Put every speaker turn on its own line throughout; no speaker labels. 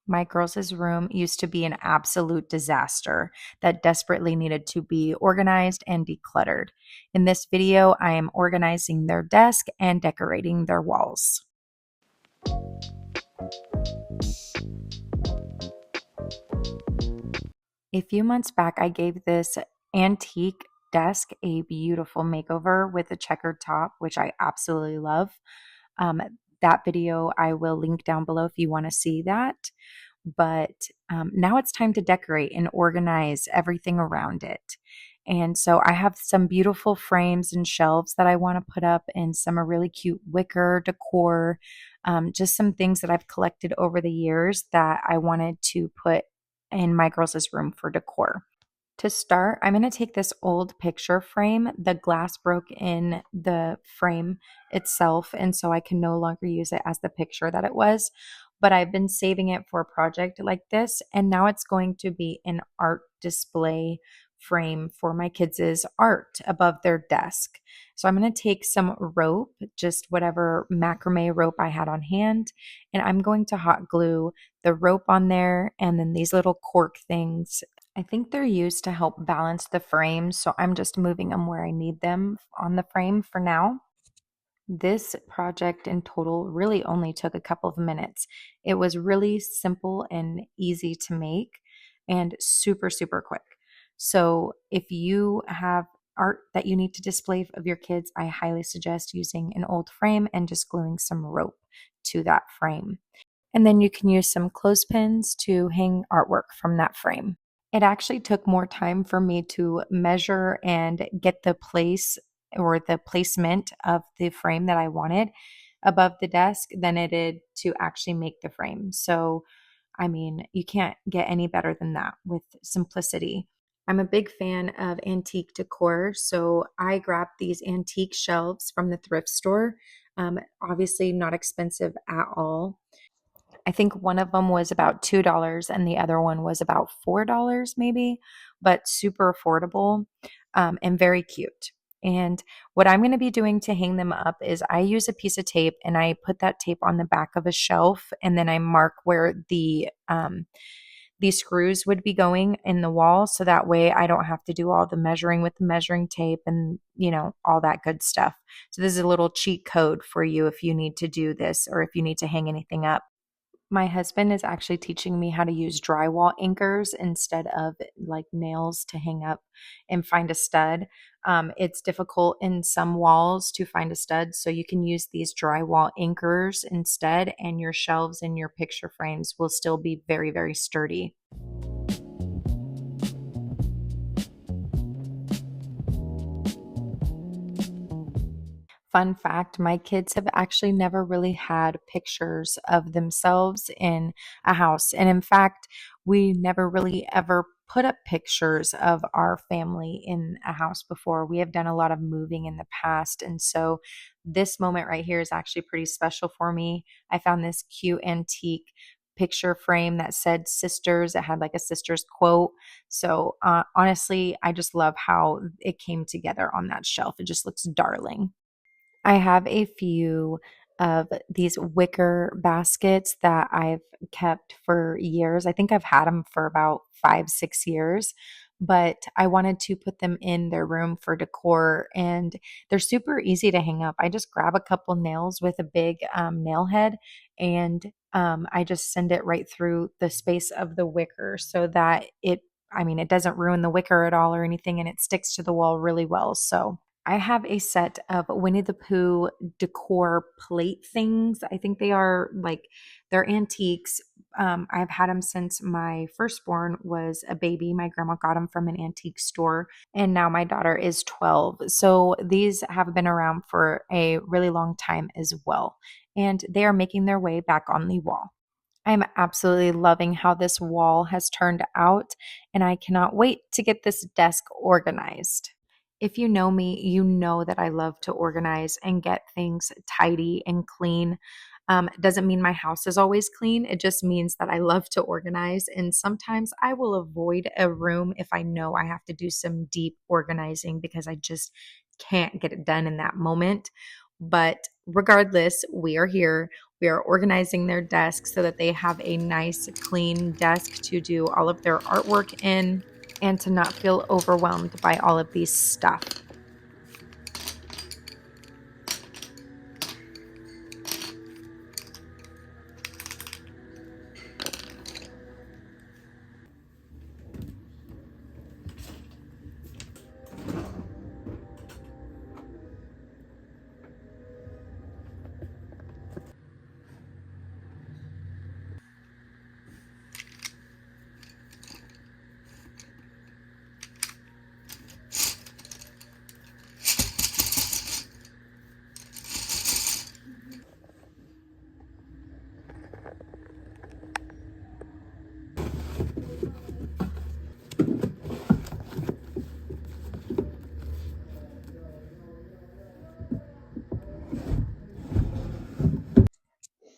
My girls' room used to be an absolute disaster that desperately needed to be organized and decluttered. In this video, I am organizing their desk and decorating their walls. A few months back, I gave this antique desk a beautiful makeover with a checkered top, which I absolutely love. Um, that video I will link down below if you want to see that. But now it's time to decorate and organize everything around it. And so I have some beautiful frames and shelves that I want to put up, and some really cute wicker decor, just some things that I've collected over the years that I wanted to put in my girls' room for decor. To start, I'm going to take this old picture frame. The glass broke in the frame itself, and so I can no longer use it as the picture that it was. But I've been saving it for a project like this, and now it's going to be an art display frame for my kids' art above their desk. So I'm going to take some rope, just whatever macrame rope I had on hand, and I'm going to hot glue the rope on there and then these little cork things. I think they're used to help balance the frame, so I'm just moving them where I need them on the frame for now. This project in total really only took a couple of minutes. It was really simple and easy to make and super, super quick. So if you have art that you need to display of your kids, I highly suggest using an old frame and just gluing some rope to that frame. And then you can use some clothespins to hang artwork from that frame. It actually took more time for me to measure and get the place or the placement of the frame that I wanted above the desk than it did to actually make the frame. So, I mean, you can't get any better than that with simplicity. I'm a big fan of antique decor, so I grabbed these antique shelves from the thrift store. Obviously, not expensive at all. I think one of them was about $2 and the other one was about $4 maybe, but super affordable, and very cute. And what I'm going to be doing to hang them up is I use a piece of tape and I put that tape on the back of a shelf, and then I mark where these screws would be going in the wall, so that way I don't have to do all the measuring with the measuring tape and, all that good stuff. So this is a little cheat code for you if you need to do this or if you need to hang anything up. My husband is actually teaching me how to use drywall anchors instead of like nails to hang up and find a stud. It's difficult in some walls to find a stud, so you can use these drywall anchors instead, and your shelves and your picture frames will still be very, very sturdy. Fun fact, my kids have actually never really had pictures of themselves in a house. And in fact, we never really ever put up pictures of our family in a house before. We have done a lot of moving in the past. And so this moment right here is actually pretty special for me. I found this cute antique picture frame that said sisters. It had like a sister's quote. So honestly, I just love how it came together on that shelf. It just looks darling. I have a few of these wicker baskets that I've kept for years. I think I've had them for about 5, 6 years, but I wanted to put them in their room for decor, and they're super easy to hang up. I just grab a couple nails with a big nail head, and I just send it right through the space of the wicker so that it doesn't ruin the wicker at all or anything, and it sticks to the wall really well. So I have a set of Winnie the Pooh decor plate things. I think they're antiques. I've had them since my firstborn was a baby. My grandma got them from an antique store, and now my daughter is 12. So these have been around for a really long time as well, and they are making their way back on the wall. I'm absolutely loving how this wall has turned out, and I cannot wait to get this desk organized. If you know me, you know that I love to organize and get things tidy and clean. It doesn't mean my house is always clean. It just means that I love to organize. And sometimes I will avoid a room if I know I have to do some deep organizing because I just can't get it done in that moment. But regardless, we are here. We are organizing their desks so that they have a nice, clean desk to do all of their artwork in and to not feel overwhelmed by all of these stuff.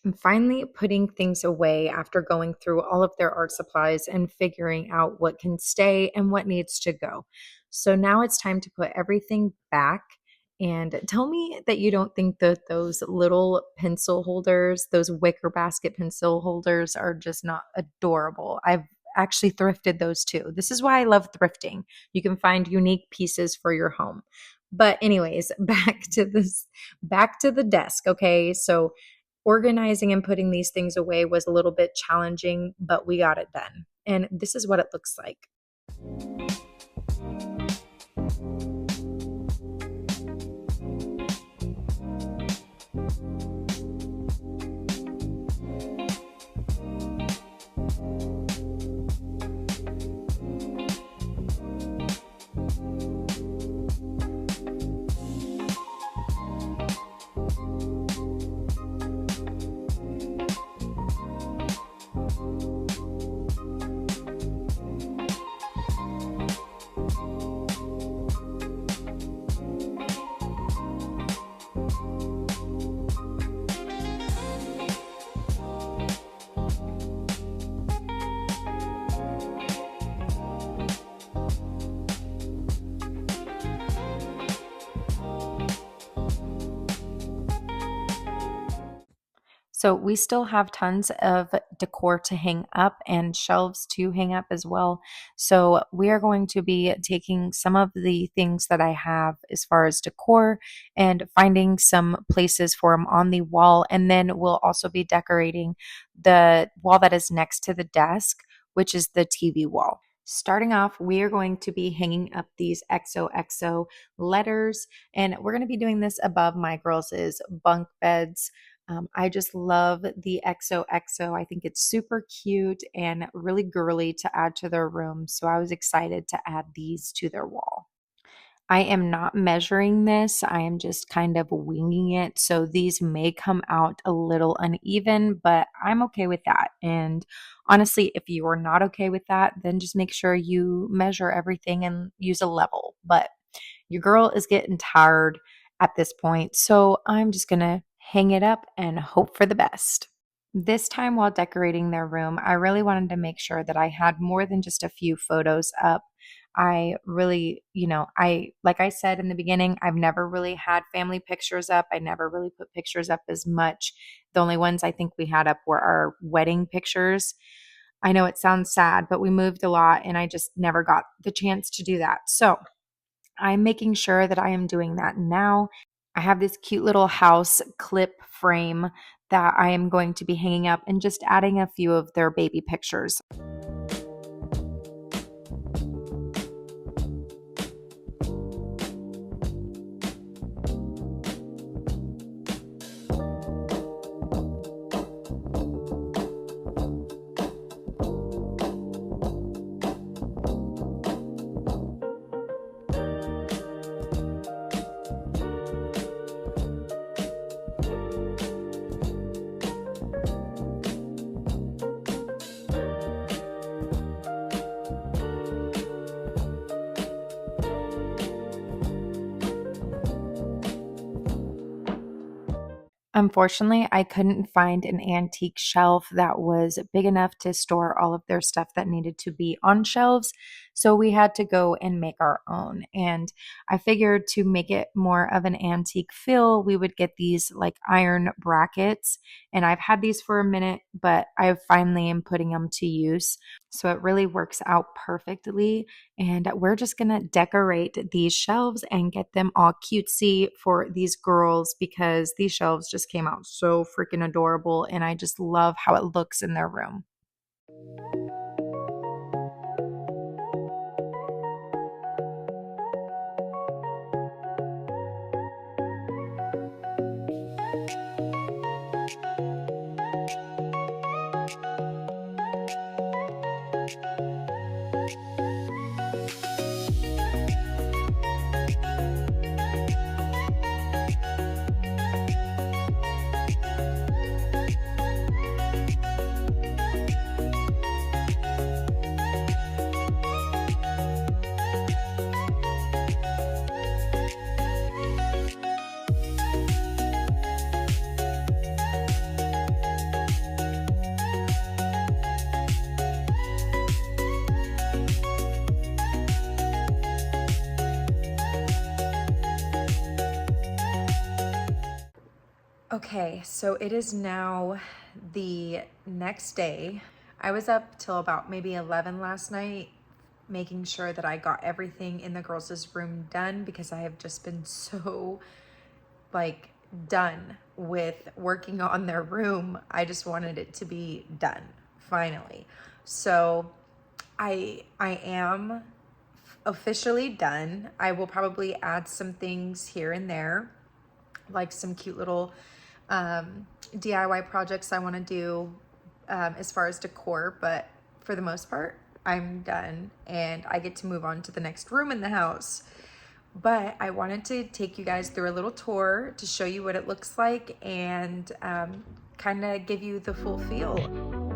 And finally, putting things away after going through all of their art supplies and figuring out what can stay and what needs to go. So now it's time to put everything back. And tell me that you don't think that those little pencil holders, those wicker basket pencil holders, are just not adorable. I've actually thrifted those too. This is why I love thrifting. You can find unique pieces for your home. But anyways, back to the desk, okay? So organizing and putting these things away was a little bit challenging, but we got it done. And this is what it looks like. So we still have tons of decor to hang up and shelves to hang up as well. So we are going to be taking some of the things that I have as far as decor and finding some places for them on the wall. And then we'll also be decorating the wall that is next to the desk, which is the TV wall. Starting off, we are going to be hanging up these XOXO letters, and we're going to be doing this above my girls' bunk beds. I just love the XOXO. I think it's super cute and really girly to add to their room. So I was excited to add these to their wall. I am not measuring this. I am just kind of winging it. So these may come out a little uneven, but I'm okay with that. And honestly, if you are not okay with that, then just make sure you measure everything and use a level. But your girl is getting tired at this point. So I'm just going to hang it up and hope for the best. This time while decorating their room, I really wanted to make sure that I had more than just a few photos up. I really, like I said in the beginning, I've never really had family pictures up. I never really put pictures up as much. The only ones I think we had up were our wedding pictures. I know it sounds sad, but we moved a lot and I just never got the chance to do that. So I'm making sure that I am doing that now. I have this cute little house clip frame that I am going to be hanging up and just adding a few of their baby pictures. Unfortunately, I couldn't find an antique shelf that was big enough to store all of their stuff that needed to be on shelves. So we had to go and make our own. And I figured to make it more of an antique feel, we would get these like iron brackets. And I've had these for a minute, but I finally am putting them to use. So it really works out perfectly. And we're just going to decorate these shelves and get them all cutesy for these girls because these shelves just came out so freaking adorable. And I just love how it looks in their room. Okay, so it is now the next day. I was up till about maybe 11 last night, making sure that I got everything in the girls' room done because I have just been so like done with working on their room. I just wanted it to be done finally. So I am officially done. I will probably add some things here and there, like some cute little DIY projects I want to do as far as decor, but for the most part, I'm done and I get to move on to the next room in the house. But I wanted to take you guys through a little tour to show you what it looks like and kind of give you the full feel.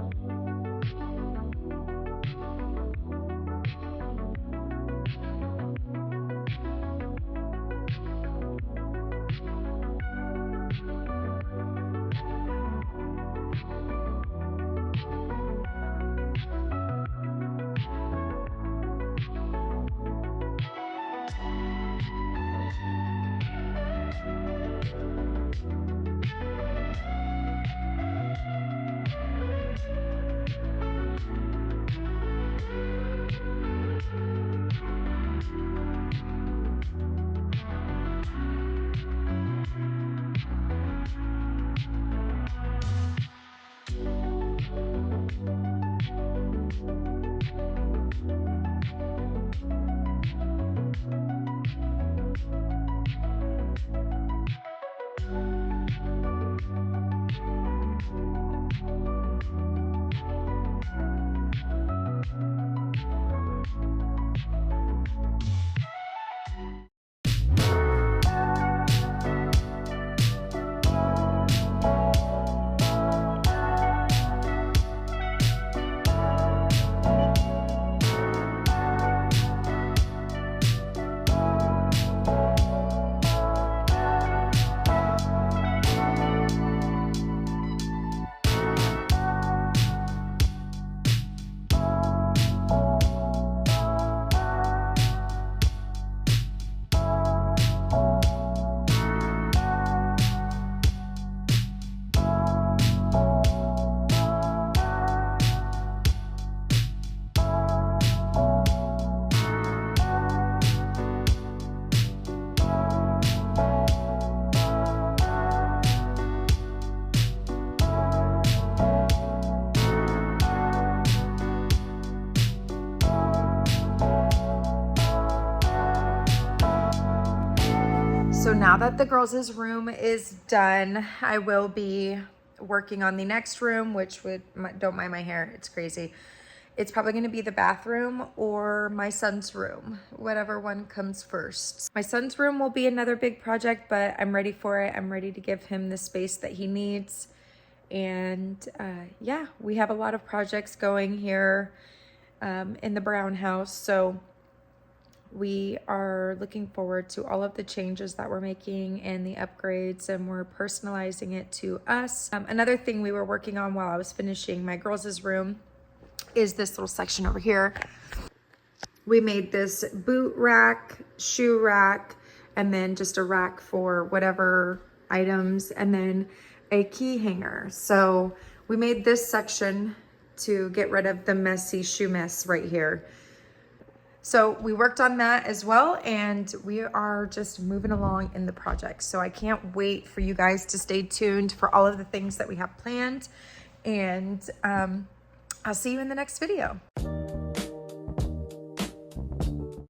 So now that the girls' room is done, I will be working on the next room, which don't mind my hair, it's crazy. It's probably going to be the bathroom or my son's room, whatever one comes first. My son's room will be another big project, but I'm ready for it. I'm ready to give him the space that he needs. And yeah, we have a lot of projects going here in the Brown house. So we are looking forward to all of the changes that we're making and the upgrades, and we're personalizing it to us. Another thing we were working on while I was finishing my girls' room is this little section over here. We made this boot rack, shoe rack, and then just a rack for whatever items, and then a key hanger. So we made this section to get rid of the messy shoe mess right here. So we worked on that as well, and we are just moving along in the project. So I can't wait for you guys to stay tuned for all of the things that we have planned, and I'll see you in the next video.